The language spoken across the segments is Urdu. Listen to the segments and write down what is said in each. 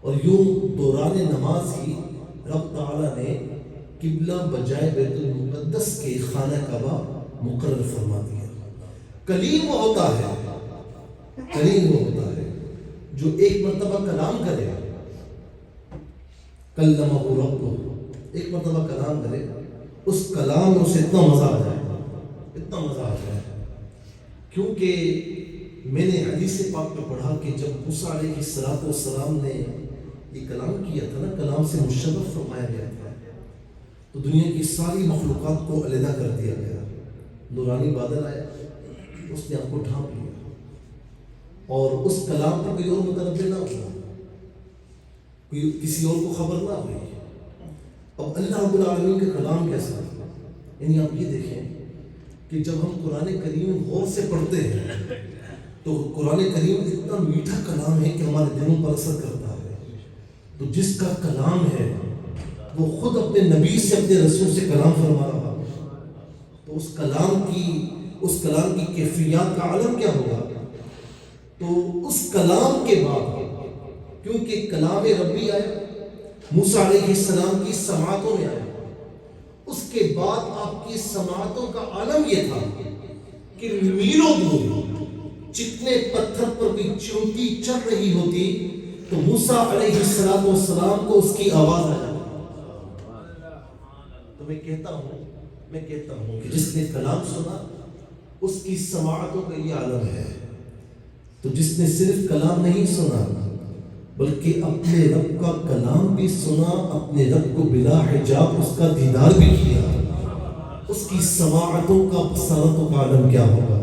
اور یوں دوران نماز ہی رب تعالیٰ نے قبلہ بجائے بیت المقدس کے خانہ کعبہ مقرر فرما دیا۔ کلیم وہ ہوتا ہے، کلیم وہ ہوتا ہے جو ایک مرتبہ کلام کرے، کلمہ ربہ، ایک مرتبہ کلام کرے، اس کلام میں اسے اتنا مزہ آ جائے، اتنا مزہ آ جائے۔ کیونکہ میں نے حدیث پاک میں پڑھا کہ جب موسیٰ علیہ السلام نے یہ کلام کیا تھا نا، کلام سے مشرف فرمایا گیا تھا، تو دنیا کی ساری مخلوقات کو علیحدہ کر دیا گیا، نورانی بادل آیا، اس نے آپ کو ڈھانپ لیا، اور اس کلام پر کوئی اور متنبع نہ ہوا، کوئی کسی اور کو خبر نہ ہوئی۔ اب اللہ رب العالمین کا کلام کیسا ہے؟ یعنی آپ یہ دیکھیں کہ جب ہم قرآن کریم غور سے پڑھتے ہیں تو قرآن کریم اتنا میٹھا کلام ہے کہ ہمارے دلوں پر اثر کرتا ہے۔ تو جس کا کلام ہے وہ خود اپنے نبی سے، اپنے رسول سے کلام فرما رہا ہے، تو اس کلام کی کیفیات کا عالم کیا ہوگا؟ تو اس کلام کے بعد، کیونکہ کلام ربی آیا، موسیٰ علیہ السلام کی سماعتوں میں آیا، اس کے بعد آپ کی سماعتوں کا عالم یہ تھا کہ میلوں دور جتنے پتھر پر بھی چونٹی چل رہی ہوتی تو موسیٰ علیہ السلام کو اس کی آواز آ جاتی۔ تو میں کہتا ہوں کہ جس نے کلام سنا اس کی سماعتوں کا یہ عالم ہے، تو جس نے صرف کلام نہیں سنا بلکہ اپنے رب کا کلام بھی سنا، اپنے رب کو بلا حجاب اس کا دیدار بھی کیا، اس کی سماعتوں کا، بصارتوں کا عالم کیا ہوگا؟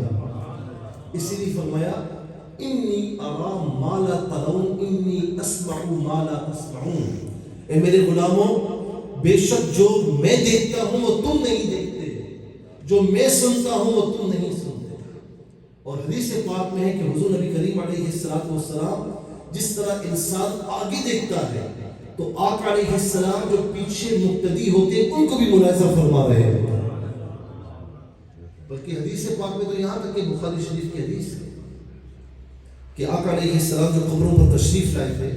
اسی لیے فرمایا انی ارا ما لا ترون انی اسمع ما لا تسمعون، اے میرے غلاموں، بے شک جو میں دیکھتا ہوں وہ تم نہیں دیکھتے، جو میں سنتا ہوں وہ تم نہیں سنتے۔ اور حدیث پاک میں ہے کہ حضور نبی کریم علیہ السلام جس طرح انسان آگے دیکھتا ہے تو آقا علیہ السلام جو پیچھے مقتدی ہوتے ہیں ان کو بھی ملاحظہ فرما رہے ہیں۔ بلکہ حدیث پاک میں تو یہاں تک کہ بخاری شریف کی حدیث ہے کہ آقا علیہ السلام جو قبروں پر تشریف لائے تھے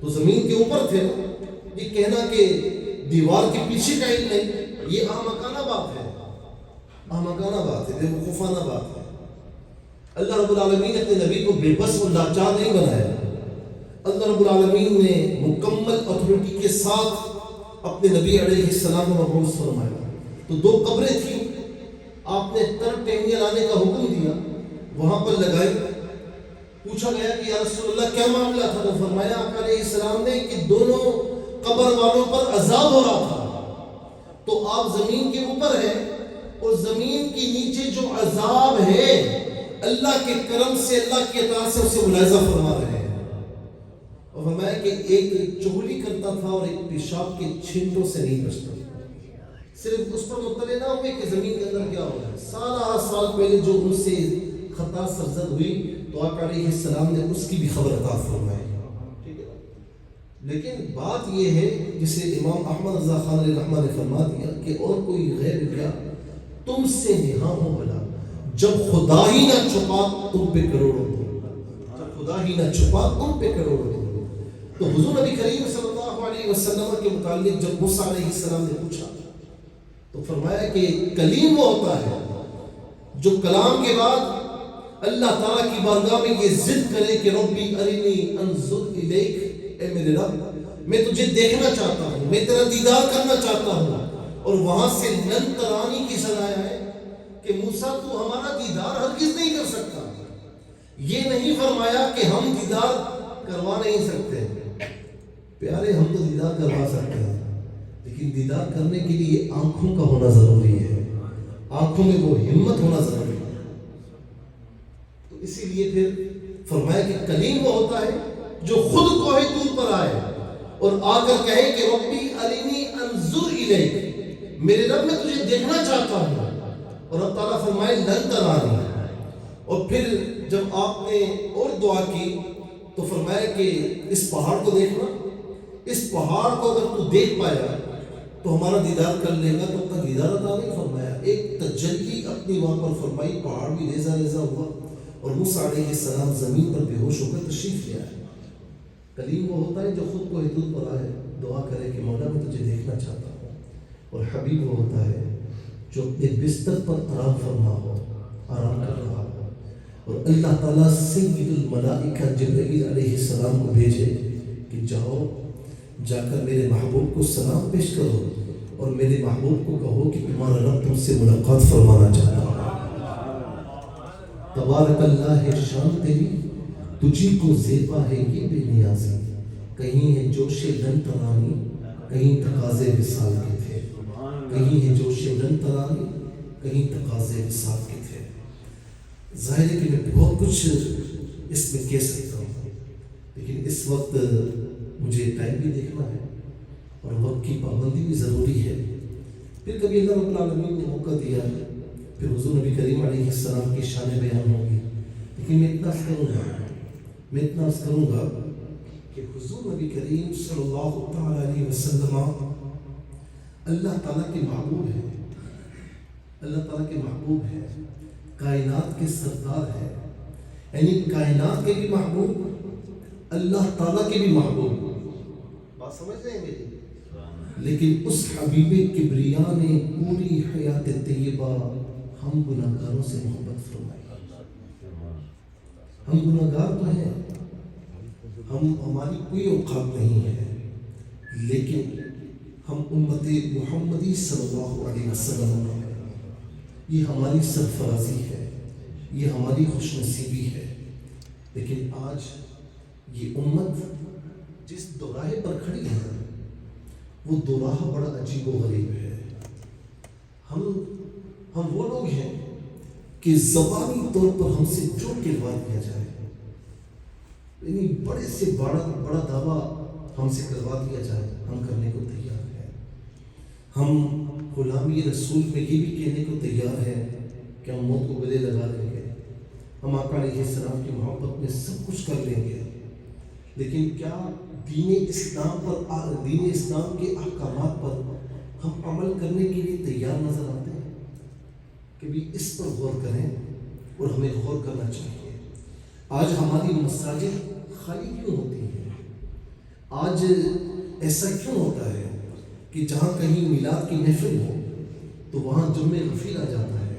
تو زمین کے اوپر تھے، یہ کہنا کہ دیوار کے پیچھے کا علم نہیں، یہ احمقانہ بات ہے، احمقانہ بات ہے، بے وقوفانہ بات ہے۔ اللہ رب العالمین نے اپنے نبی کو بے بس اور لاچار نہیں بنایا، اللہ رب العالمین نے مکمل اتھارٹی کے ساتھ اپنے نبی علیہ السلام کو مبعوث فرمایا۔ تو دو قبریں تھیں، آپ نے تر ٹینگیاں لانے کا حکم دیا، وہاں پر لگائے، پوچھا گیا کہ یا رسول اللہ کیا معاملہ تھا؟ تو فرمایا آقا علیہ السلام نے کہ دونوں قبر والوں پر عذاب ہو رہا تھا، تو آپ زمین کے اوپر ہیں اور زمین کے نیچے جو عذاب ہے اللہ کے کرم سے، اللہ کی عطا سے اسے ملاحظہ فرما رہے ہیں۔ اور فرمایا کہ ایک چغلی کرتا تھا اور ایک پیشاب کے چھینٹوں سے نہیں بچتا، صرف اس پر مطلع نہ ہوئے کہ زمین کے اندر کیا ہو رہا ہے۔ سال پہلے جو ان سے خطا سرزد ہوئی تو آقا علیہ السلام نے اس کی بھی خبر عطا فرمائی، ٹھیک ہے۔ لیکن بات یہ ہے جسے امام احمد رضا خان علیہ رحمہ نے فرما دیا کہ اور کوئی غیب کیا تم سے نہاں ہو بھلا، جب خدا ہی نہ چھپا تم پہ کروڑوں دو، جب خدا ہی نہ چھپا تم پہ کروڑوں دو۔ تو حضور نبی کریم صلی اللہ علیہ وسلم کے متعلق جب موسیٰ علیہ السلام نے پوچھا تو فرمایا کہ کلیم وہ ہوتا ہے جو کلام کے بعد اللہ تعالیٰ کی بارگاہ میں یہ ضد کرے کہ ربی ارنی انظر الیک، اے میرے رب میں تجھے دیکھنا چاہتا ہوں، میں تیرا دیدار کرنا چاہتا ہوں۔ اور وہاں سے لن ترانی کی صلاح ہے کہ موسیٰ تو ہمارا دیدار ہرگز نہیں کر سکتا، یہ نہیں فرمایا کہ ہم دیدار کروا نہیں سکتے، پیارے ہم تو دیدار کروا سکتے ہیں لیکن دیدار کرنے کے لیے آنکھوں کا ہونا ضروری ہے، آنکھوں میں وہ ہمت ہونا ضروری ہے۔ تو اسی لیے پھر فرمایا کہ کلیم وہ ہوتا ہے جو خود کوہ طور پر آئے اور آ کر کہے کہ ربی ارنی انظر الیک، میرے رب میں تجھے دیکھنا چاہتا ہوں، اور رب تعالیٰ فرمائے لن ترانی۔ اور پھر جب آپ نے اور دعا کی تو فرمایا کہ اس پہاڑ کو دیکھنا، اس پہاڑ کو اگر تو دیکھ پایا تو ہمارا دیدار کر لے گا، تو اپنا دیدار عطا نہیں فرمایا، ایک تجلی اپنی وہاں پر فرمائی، پہاڑ بھی ریزہ ریزہ ہوا اور موسیٰ علیہ السلام زمین پر بے ہوش ہو کر تشریف لے آئے۔ کلیم وہ ہوتا ہے جو خود کو حدود پر آئے دعا کرے کہ مولا میں تجھے دیکھنا چاہتا ہوں، اور حبیب وہ ہوتا ہے جو اپنے بستر پر آرام فرما ہو، آرام کر رہا ہو، اور اللہ تعالیٰ سید الملائکہ جبرائیل علیہ السلام کو بھیجے کہ جاؤ جا کر میرے محبوب کو سلام پیش کرو اور میرے محبوب کو کہو کہ تمہارا رب تم سے ملاقات فرمانا چاہتا ہے۔ تبارک اللہ ہے شان تیری، تجھی کو زیبا ہے یہ بے نیازی، کہیں ہے جوش لن ترانی، کہیں تقاضے وصال کے تھے، کہیں ہے جوش لن ترانی، کہیں تقاضے وصال کے تھے۔ ظاہر ہے کہ میں بہت کچھ اس میں کہہ سکتا ہوں، لیکن اس وقت مجھے ٹائم بھی دیکھنا ہے اور وقت کی پابندی بھی ضروری ہے۔ پھر کبھی اللہ رب العالمین نے موقع دیا پھر حضور نبی کریم علیہ السلام کی شان بیان ہوگی، لیکن میں اتنا عرض کروں گا کہ حضور نبی کریم صلی اللہ تعالیٰ علیہ وسلم اللہ تعالیٰ کے محبوب ہیں، اللہ تعالیٰ کے محبوب ہیں، کائنات کے سردار ہیں، یعنی کائنات کے بھی محبوب، اللہ تعالیٰ کے بھی محبوب۔ بات سمجھ رہے ہیں میری؟ لیکن اس حبیب کبریا نے پوری حیات طیبہ ہم گناہگاروں سے محبت فرمائی۔ ہم گناہگار تو ہیں، ہماری کوئی اوقات نہیں ہے، لیکن ہم امت محمدی صلی اللہ علیہ وسلم ہیں، یہ ہماری سرفرازی ہے، یہ ہماری خوش نصیبی ہے۔ لیکن آج یہ امت جس دوراہے پر کھڑی ہے وہ دوراہا بڑا عجیب و غریب ہے۔ ہم وہ لوگ ہیں کہ زبانی طور پر ہم سے جو کہلوا دیا جائے، یعنی بڑے سے بڑا دعویٰ ہم سے کروا دیا جائے ہم کرنے کو تیار ہیں۔ ہم غلامی رسول میں یہ بھی کہنے کو تیار ہیں کہ ہم موت کو گلے لگا لیں گے، ہم آقا علیہ السلام کی محبت میں سب کچھ کر لیں گے، لیکن کیا دین اسلام کے احکامات پر ہم عمل کرنے کے لیے تیار نظر آتے ہیں؟ کہ بھی اس پر غور کریں، اور ہمیں غور کرنا چاہیے۔ آج ہماری مساجد خالی کیوں ہوتی ہیں؟ آج ایسا کیوں ہوتا ہے کہ جہاں کہیں میلاد کی محفل ہو تو وہاں جمع غفیر آ جاتا ہے،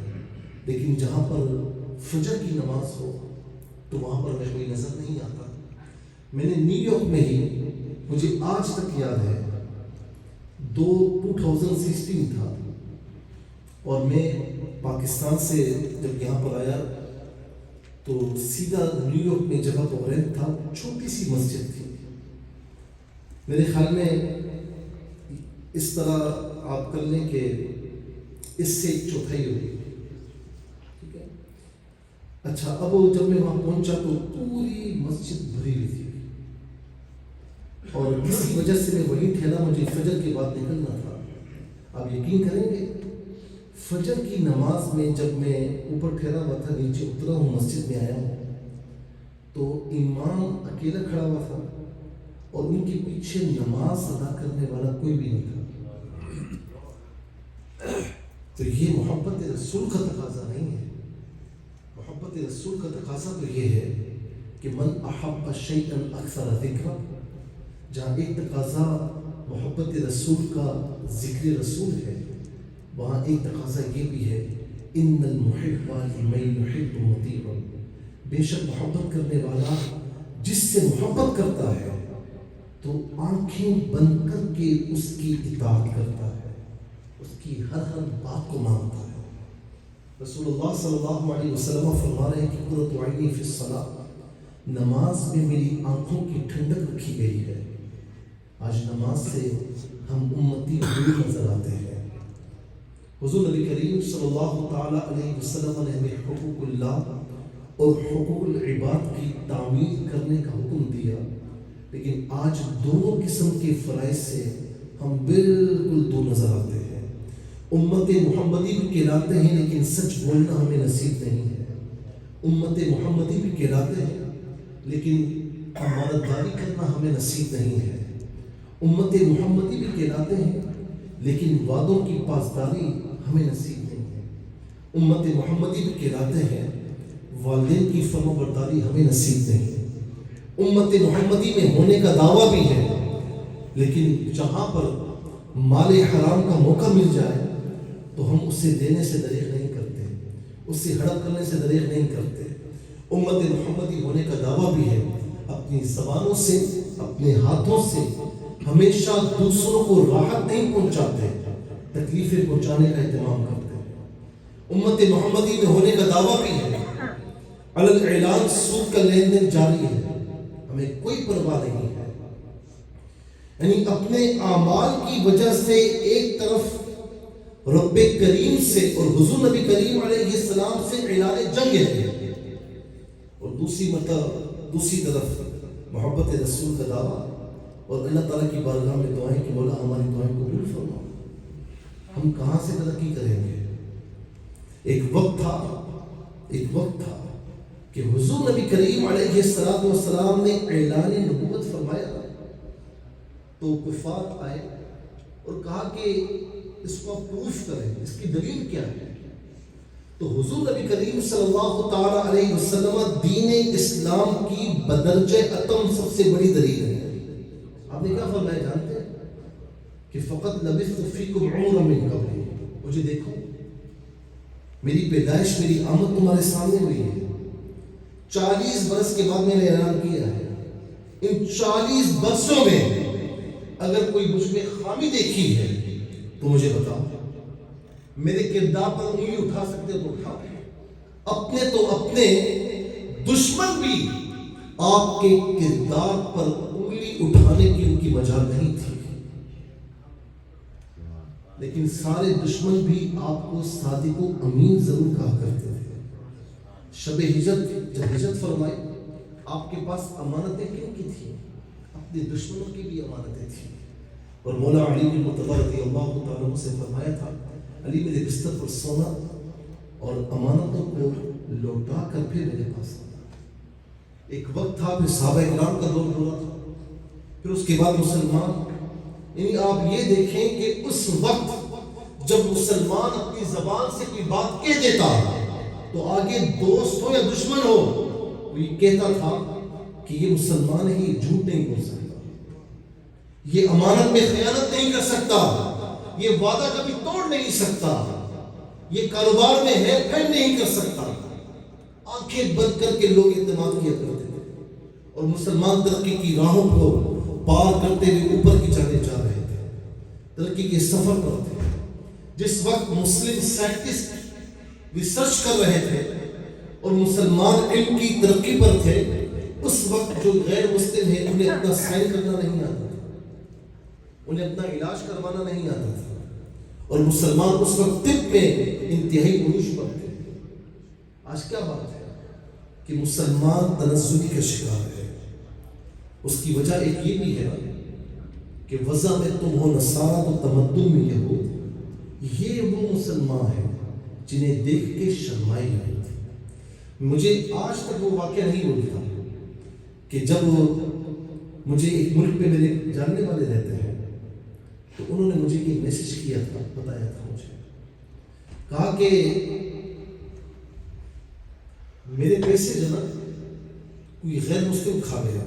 لیکن جہاں پر فجر کی نماز ہو تو وہاں پر ہمیں کوئی نظر نہیں آتا۔ میں نے نیو یارک میں ہی، مجھے آج تک یاد ہے 2016 تھا، اور میں پاکستان سے جب یہاں پر آیا تو سیدھا نیو یارک میں جگہ پر رینٹ تھا، چھوٹی سی مسجد تھی، میرے خیال میں اس طرح آپ کر لیں کہ اس سے 1/4 ہوگی، ٹھیک ہے۔ اچھا، اب جب میں وہاں پہنچا تو پوری مسجد بھری ہوئی تھی، اور کسی وجہ سے میں وہی ٹھہرا، مجھے فجر کے بعد نکلنا تھا۔ آپ یقین کریں گے فجر کی نماز میں جب میں اوپر ٹھہرا ہوا تھا، نیچے اترا ہوں، مسجد میں آیا ہوں، تو امام اکیلا کھڑا ہوا تھا اور ان کے پیچھے نماز ادا کرنے والا کوئی بھی نہیں تھا۔ تو یہ محبت رسول کا تقاضا نہیں ہے۔ محبت رسول کا تقاضا تو یہ ہے کہ من احب شیئا اکثر ذکرہ، جہاں ایک تقاضا محبت رسول کا ذکر رسول ہے، وہاں ایک تقاضا یہ بھی ہے ان المحب لمن یحب مطیع، بے شک محبت کرنے والا جس سے محبت کرتا ہے تو آنکھیں بند کر کے اس کی اطاعت کرتا ہے، اس کی ہر بات کو مانتا ہے۔ رسول اللہ صلی اللہ علیہ وسلم فرما رہے ہیں کہ قرۃ عینی فی الصلاۃ، نماز میں میری آنکھوں کی ٹھنڈک رکھی گئی ہے۔ آج نماز سے ہم امتی دور نظر آتے ہیں۔ حضور نبی کریم صلی اللہ تعالیٰ علیہ وسلم نے ہمیں حقوق اللہ اور حقوق العباد کی تعمیل کرنے کا حکم دیا، لیکن آج دونوں قسم کے فرائض سے ہم بالکل دور نظر آتے ہیں۔ امت محمدی بھی کہلاتے ہیں لیکن سچ بولنا ہمیں نصیب نہیں ہے۔ امت محمدی بھی کہلاتے ہیں لیکن امانتداری کرنا ہمیں نصیب نہیں ہے۔ امت محمدی بھی کہلاتے ہیں لیکن وعدوں کی پاسداری ہمیں نصیب نہیں ہے۔ امت محمدی بھی کہلاتے ہیں، والدین کی فرمانبرداری ہمیں نصیب نہیں ہے۔ امت محمدی میں ہونے کا دعویٰ بھی ہے، لیکن جہاں پر مال حرام کا موقع مل جائے تو ہم اسے دینے سے دریغ نہیں کرتے، اس سے ہڑپ کرنے سے دریغ نہیں کرتے۔ امت محمدی ہونے کا دعویٰ بھی ہے، اپنی زبانوں سے، اپنے ہاتھوں سے ہمیشہ دوسروں کو راحت نہیں پہنچاتے، تکلیفیں پہنچانے کا اہتمام کرتے ہیں۔ امت محمدی میں ہونے کا دعویٰ بھی ہے، علی الاعلان سود کا لین دین جاری ہے، ہمیں کوئی پرواہ نہیں ہے۔ یعنی اپنے اعمال کی وجہ سے ایک طرف رب کریم سے اور حضور نبی کریم علیہ السلام سے اعلان جنگ ہے، اور دوسری طرف محبت رسول کا دعویٰ اور اللہ تعالیٰ کی بارگاہ میں دعائیں کہ مولا ہماری دعائیں قبول فرما۔ ہم کہاں سے ترقی کریں گے؟ ایک وقت تھا کہ حضور نبی کریم علیہ السلام نے اعلان نبوت فرمایا تو کفار آئے اور کہا کہ اس کو آپ پروف کریں، اس کی دلیل کیا ہے؟ تو حضور نبی کریم صلی اللہ تعالی علیہ وسلم دین اسلام کی بدرجہ اتم سب سے بڑی دلیل ہے۔ آپ نے کیا فرمایا جانتے ہیں کہ فقط لبثت فیکم عمرا من قبلی، مجھے دیکھو میری پیدائش، میری آمد تمہارے سامنے ہوئی ہے، 40 برس کے بعد میں نے اعلان کیا ہے، ان 40 برسوں میں اگر کوئی مجھ میں خامی دیکھی ہے تو مجھے بتاؤ، میرے کردار پر انگلی اٹھا سکتے تو اٹھاؤ۔ اپنے تو اپنے دشمن بھی آپ کے کردار پر انگلی اٹھانے کی ان کی مجال نہیں تھی، لیکن سارے دشمن بھی آپ کو صادق و امین ضرور کہا کرتے تھے۔ شب ہجرت جب ہجرت فرمائی، آپ کے پاس امانتیں کن کی تھیں؟ اپنے دشمنوں کی بھی امانتیں تھیں، اور مولا علی بن مرتضیٰ رضی اللہ تعالیٰ عنہ سے فرمایا تھا، علی میرے بستر پر سونا اور امانتوں کو لوٹا کر پھر میرے پاس آنا۔ ایک وقت تھا، پھر صحابہ کرام کا دور ہوا تھا، پھر اس کے بعد مسلمان، یعنی آپ یہ دیکھیں کہ اس وقت جب مسلمان اپنی زبان سے کوئی بات کہہ دیتا تو آگے دوست ہو یا دشمن ہو وہ یہ کہتا تھا کہ یہ مسلمان ہے، یہ جھوٹ نہیں بول سکتا، یہ امانت میں خیانت نہیں کر سکتا، یہ وعدہ کبھی توڑ نہیں سکتا، یہ کاروبار میں ہے پھیر نہیں کر سکتا۔ آنکھیں بند کر کے لوگ اعتماد کیا کرتے تھے، اور مسلمان ترقی کی راہوں کو پار کرتے ہوئے اوپر کی جانے جا رہے تھے، ترقی کے سفر پر تھے۔ جس وقت مسلم سائنٹسٹ ریسرچ کر رہے تھے اور مسلمان علم کی ترقی پر تھے، اس وقت جو غیر مسلم ہیں انہیں اپنا سائن کرنا نہیں آتا تھا، انہیں اپنا علاج کروانا نہیں آتا تھا، اور مسلمان اس وقت طب میں انتہائی عروج پر تھے۔ آج کیا بات ہے کہ مسلمان تنزلی کا شکار ہے۔ اس کی وجہ ایک یہ بھی ہے کہ وضع میں تم ہو نصارہ تو تمدن میں یہود، یہ وہ مسلمان ہیں جنہیں دیکھ کے شرمائی ہوئی تھی۔ مجھے آج تک وہ واقعہ نہیں بھولتا کہ جب مجھے ایک ملک پہ میرے جاننے والے رہتے ہیں تو انہوں نے مجھے ایک میسج کیا تھا، بتایا تھا، مجھے کہا کہ میرے پیسے جو نا کوئی غیر مسلم کھا گیا،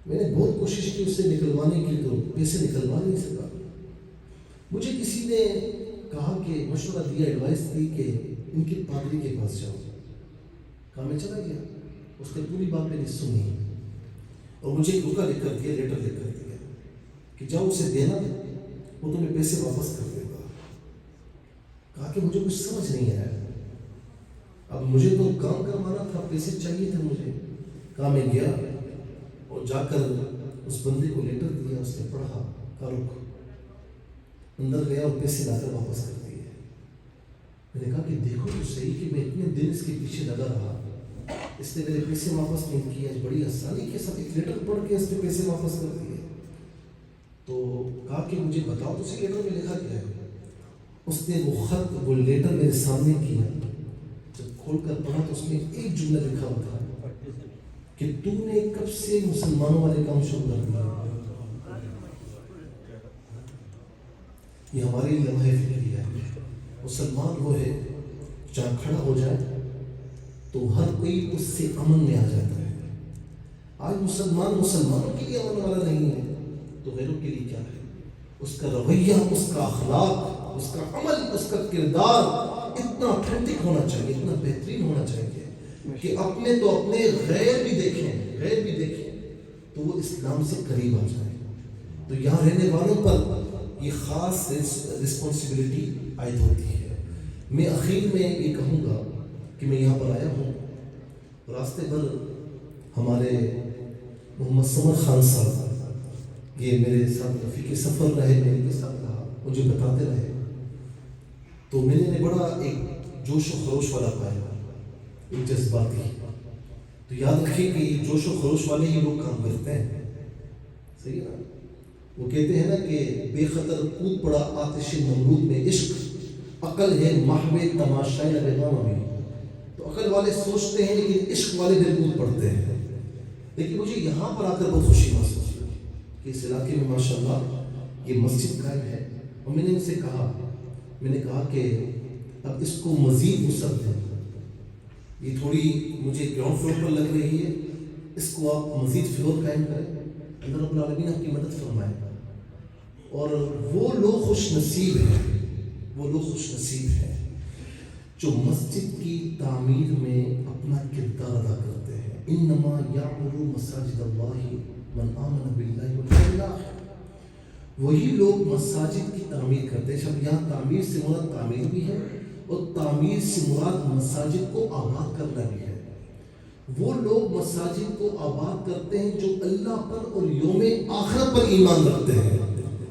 میں نے بہت کوشش کی اسے نکلوانے کی تو پیسے نکلوا نہیں سکا۔ مجھے کسی نے کہا کہ مشورہ دیا، ایڈوائس دی کہ ان کے پادری کے پاس جاؤ۔ کہا میں چلا گیا، اس نے پوری بات میں نے سنی اور مجھے ایک رکا لکھ کر دیا، لیٹر لکھ کر دیا کہ جاؤ اسے دینا، وہ تمہیں پیسے واپس کر دے گا۔ کہا کہ مجھے کچھ سمجھ نہیں آیا، اب مجھے تو کام کروانا تھا، پیسے چاہیے تھے مجھے۔ کہا میں گیا اور جا کر اس بندے کو لیٹر دیا، اس نے پڑھا، کہا رک، اندر گیا اور پیسے لا کر واپس کر دیے۔ میں نے کہا کہ دیکھو تو صحیح کہ میں اتنے دن اس کے پیچھے لگا رہا، اس نے میرے پیسے واپس نہیں کیا، بڑی آسانی کے ساتھ ایک لیٹر پڑھ کے اس نے پیسے واپس کر دیے۔ تو کہا کہ مجھے بتاؤ تو اسی لیٹر میں لکھا کیا ہے۔ اس نے وہ خط، وہ لیٹر میرے سامنے کیا، جب کھول کر پڑھا تو اس میں ایک جملہ لکھا ہوا تھا کہ تو نے کب سے مسلمانوں والے کام شروع کر دیا۔ یہ ہمارے لمحے فکری ہے۔ مسلمان وہ ہے جہاں کھڑا ہو جائے تو ہر کوئی اس سے امن میں آ جاتا ہے، آج مسلمانوں کے لیے امن والا نہیں ہے تو غیروں کے لیے کیا ہے؟ اس کا رویہ، اس کا اخلاق، اس کا عمل، اس کا کردار اتنا آتھینٹک ہونا چاہیے، اتنا بہترین ہونا چاہیے کہ اپنے تو اپنے غیر بھی دیکھیں تو وہ اسلام سے قریب آ جائے۔ تو یہاں رہنے والوں پر یہ خاص رسپانسبلٹی عائد ہوتی ہے۔ میں اخیر میں یہ کہوں گا کہ میں یہاں پر آیا ہوں، راستے پر ہمارے محمد سمر خان صاحب یہ میرے ساتھ رفیق سفر رہے، میرے کے ساتھ رہا، مجھے بتاتے رہے، تو میں نے بڑا ایک جوش و خروش والا پایا، ایک جذباتی۔ تو یاد رکھیے کہ یہ جوش و خروش والے ہی لوگ کام کرتے ہیں، صحیح ہے نا؟ وہ کہتے ہیں نا کہ بے خطر کود پڑا آتش نمرود میں عشق، عقل ہے محو تماشائے نبغام ابھی۔ تو عقل والے سوچتے ہیں لیکن عشق والے دل کود پڑتے ہیں۔ لیکن مجھے یہاں پر آ کر بہت خوشی محسوس ہوئی کہ اس علاقے میں ماشاءاللہ یہ مسجد قائم ہے، اور میں نے ان سے کہا کہ اب اس کو مزید وسعت دیں، یہ تھوڑی مجھے گراؤنڈ فلور پر لگ رہی ہے، اس کو آپ مزید فلور قائم کریں، اللہ رب العالمین آپ کی مدد فرمائے گا۔ اور وہ لوگ خوش نصیب ہیں جو مسجد کی تعمیر میں اپنا کردار ادا کرتے ہیں۔ انما یعمر مساجد اللہ من آمن باللہ والیوم الآخر، وہی لوگ مساجد کی تعمیر کرتے ہیں۔ شب یہاں تعمیر سے مراد تعمیر بھی ہے، اور تعمیر سے مراد مساجد کو آباد کرنا بھی ہے۔ وہ لوگ مساجد کو آباد کرتے ہیں جو اللہ پر اور یوم آخرت پر ایمان رکھتے ہیں۔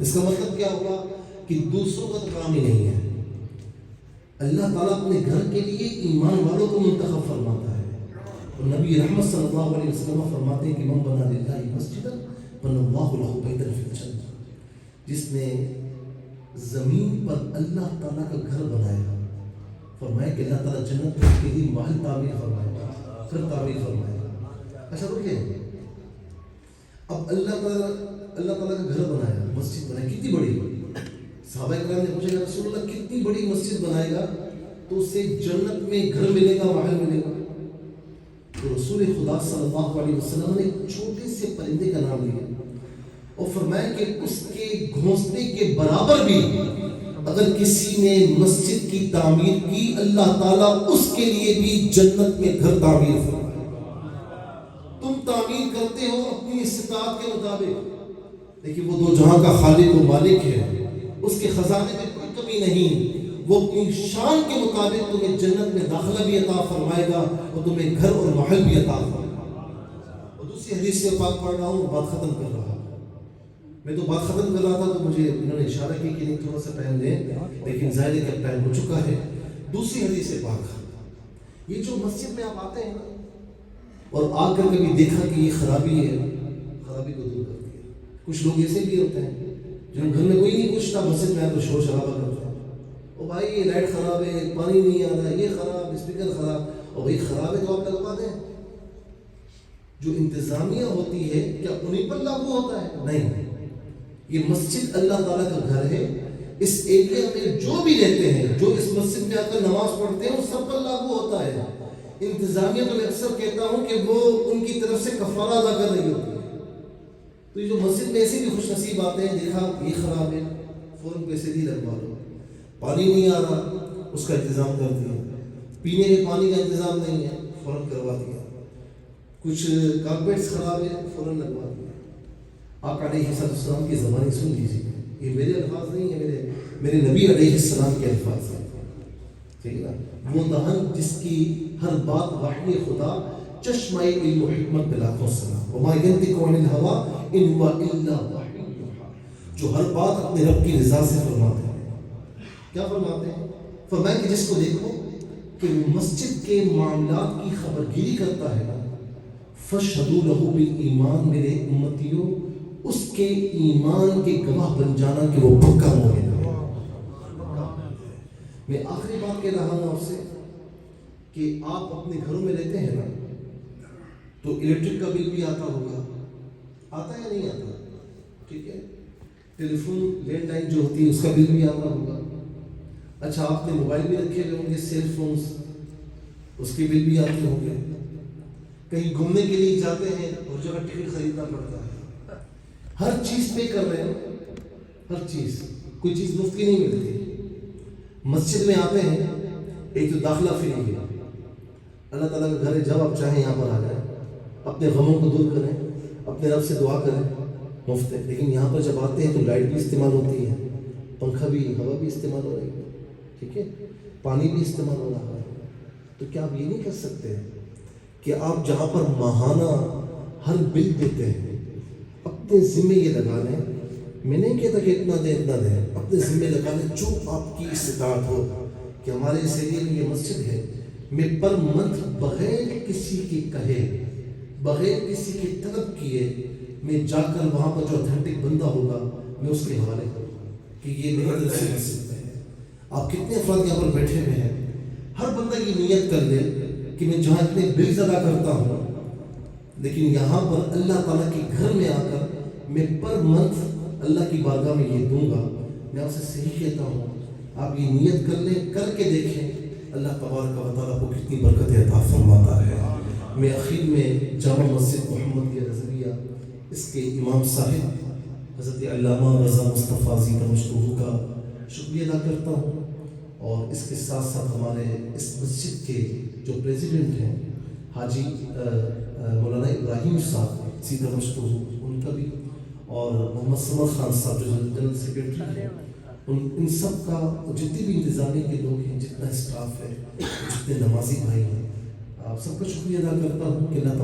اس کا مطلب کیا ہوگا کہ دوسروں کا تو کام ہی نہیں ہے، اللہ تعالیٰ اپنے گھر کے لیے ایمان والوں کو منتخب فرماتا ہے، اور نبی رحمت صلی اللہ علیہ وسلم فرماتے ہیں کہ من بنا للہ مسجدا بنى اللہ لہ بیتا فی الجنہ، جس نے زمین پر اللہ تعالیٰ کا گھر بنایا، فرمایا کہ اللہ تعالیٰ جنت میں کے لیے محل تعمیر فرمائے گا، پھر تعمیر فرمائے گا۔ اچھا رکھیں، اب اللہ تعالیٰ کا گھر بنایا، مسجد بنائی، کتنی بڑی؟ صحابہ کرام نے پوچھا کہ رسول اللہ کتنی بڑی مسجد بنائے گا تو اسے جنت میں گھر ملے گا، محل ملے گا؟ تو رسول خدا صلی اللہ علیہ وسلم نے ایک چھوٹے سے پرندے کا نام لیا اور فرمایا کہ اس کے گھونسلے کے برابر بھی اگر کسی نے مسجد کی تعمیر کی، اللہ تعالیٰ اس کے لیے بھی جنت میں گھر تعمیر فرمائے۔ تم تعمیر کرتے ہو اپنی استطاعت کے مطابق، لیکن وہ دو جہاں کا خالق و مالک ہے، اس کے خزانے میں کوئی کمی نہیں، وہ اپنی شان کے مطابق تمہیں جنت میں داخلہ بھی عطا فرمائے گا اور تمہیں گھر اور محل بھی عطا فرمائے گا۔ اور دوسری حدیث سے پاک پڑھ رہا ہوں، بات ختم کر رہا ہوں، میں تو بات ختم کر رہا تھا تو مجھے انہوں نے اشارہ کی کہ نہیں تھوڑا سا ٹائم دیں، لیکن ظاہر ہے کہ ٹائم ہو چکا ہے۔ دوسری حدیث سے پاک، یہ جو مسجد میں آپ آتے ہیں نا اور آ کر کبھی دیکھا کہ یہ خرابی ہے، خرابی کو دور کرتی ہے۔ کچھ لوگ ایسے بھی ہوتے ہیں جن گھر میں کوئی نہیں پوچھتا، مسجد میں آ تو شور شرابہ کرتا ہے، او بھائی یہ لائٹ خراب ہے، پانی نہیں آ رہا ہے، یہ خراب، اسپیکر خراب، اور بھائی خراب ہے تو آپ لگوا دیں۔ جو انتظامیہ ہوتی ہے کیا انہیں پر لاگو ہوتا ہے؟ نہیں، یہ مسجد اللہ تعالیٰ کا گھر ہے، اس ایریا میں جو بھی رہتے ہیں، جو اس مسجد میں آ کر نماز پڑھتے ہیں، وہ سب پر لاگو ہوتا ہے۔ انتظامیہ تو میں اکثر کہتا ہوں کہ وہ ان کی طرف سے کفارہ ادا کر رہی ہوتی ہے۔ تو یہ جو مسجد میں ایسے بھی خوش نصیب آتے ہیں، دیکھا یہ خراب ہے، فوراً پیسے دی لگوا لو، پانی نہیں آ رہا اس کا انتظام کر دیا، پینے کے پانی کا انتظام نہیں ہے، فوراً کروا دیا، کچھ کارپیٹس خراب ہے، فوراً لگوا دیا۔ آقا علیہ السلام کی زبانی سن لیجیے، یہ میرے الفاظ نہیں ہیں، میرے نبی علیہ السلام کے الفاظ ہیں، ٹھیک ہے نا؟ وہ دہن جس کی ہر بات وحی خدا، چشمہ علم و حکمت بلاکھوں سلام، وما ینطق عن الہوی ان ہوا الا وحی یوحی، جو ہر بات اپنے رب کی رضا سے فرماتے ہیں۔ کیا فرماتے ہیں؟ فرمایا کہ جس کو دیکھو کہ مسجد کے معاملات کی خبرگیری کرتا ہے نا، فاشہدوا لہ بالایمان، میرے امتیوں اس کے ایمان کے گواہ بن جانا کہ وہ پکا مومن ہے۔ میں آخری بات کہہ رہا ہوں آپ سے کہ آپ اپنے گھروں میں رہتے ہیں نا تو الیکٹرک کا بل بھی آتا ہوگا، آتا ہے یا نہیں آتا؟ ٹھیک ہے، ٹیلی فون لینڈ لائن جو ہوتی ہے اس کا بل بھی آتا ہوگا۔ اچھا آپ نے موبائل بھی رکھے ہوئے ہوں گے، سیل فونز، اس کے بل بھی آتے ہوں گے۔ کہیں گھومنے کے لیے جاتے ہیں اور جگہ ٹکٹ خریدنا پڑتا ہے، ہر چیز پے کر رہے ہیں، ہر چیز، کوئی چیز مفت کی نہیں ملتی۔ مسجد میں آتے ہیں، ایک تو داخلہ فری ہے، اللہ تعالیٰ کا گھر ہے، جب آپ چاہیں یہاں پر آ جائیں، اپنے غموں کو دور کریں، اپنے رب سے دعا کریں، مفت ہے۔ لیکن یہاں پر جب آتے ہیں تو لائٹ بھی استعمال ہوتی ہے، پنکھا بھی، ہوا بھی استعمال ہو رہی ہے، ٹھیک ہے، پانی بھی استعمال ہو رہا ہے۔ تو کیا آپ یہ نہیں کر سکتے کہ آپ جہاں پر ماہانہ ہر بل دیتے ہیں اپنے ذمے یہ لگا لیں، میں نہیں کہتا کہ اتنا دیں، اپنے ذمے لگا لیں جو آپ کی استطاعت ہو، کہ ہمارے اس ایریے میں یہ مسجد ہے، میں پر منتھ بغیر کسی کے کہے، بغیر کسی کے طلب کیے، میں جا کر وہاں پر جو اتھینٹک بندہ ہوگا میں اس کے حوالے کروں گا کہ یہ میرے دل سے مسجد ہے۔ آپ کتنے افراد یہاں پر بیٹھے ہوئے ہیں، ہر بندہ یہ نیت کر لے کہ میں جہاں اتنے بلز ادا کرتا ہوں، لیکن یہاں پر اللہ تعالیٰ کے گھر میں آ کر میں پر منتھ اللہ کی بارگاہ میں یہ دوں گا۔ میں آپ سے صحیح کہتا ہوں، آپ یہ نیت کر لیں، کر کے دیکھیں اللہ تبارک و تعالیٰ کو کتنی برکت عطا فرماتا ہے۔ میں آخر میں جامع مسجد محمدیہ رضویہ اس کے امام صاحب حضرت علامہ رضا مصطفیٰ زی مشکوہ کا شکریہ ادا کرتا ہوں، اور اس کے ساتھ ساتھ ہمارے اس مسجد کے جو پریزیڈنٹ ہیں حاجی مولانا ابراہیم صاحب سیدھا مشکوہ، ان کا بھی، اور محمد سمر خان صاحب جو جنرل سیکریٹری ہیں، ان سب کا، جتنے بھی انتظامیہ کے لوگ ہیں، جتنا اسٹاف ہے، جتنے نمازی بھائی ہیں، آپ سب کا شکریہ ادا کرتا ہوں کہ اللہ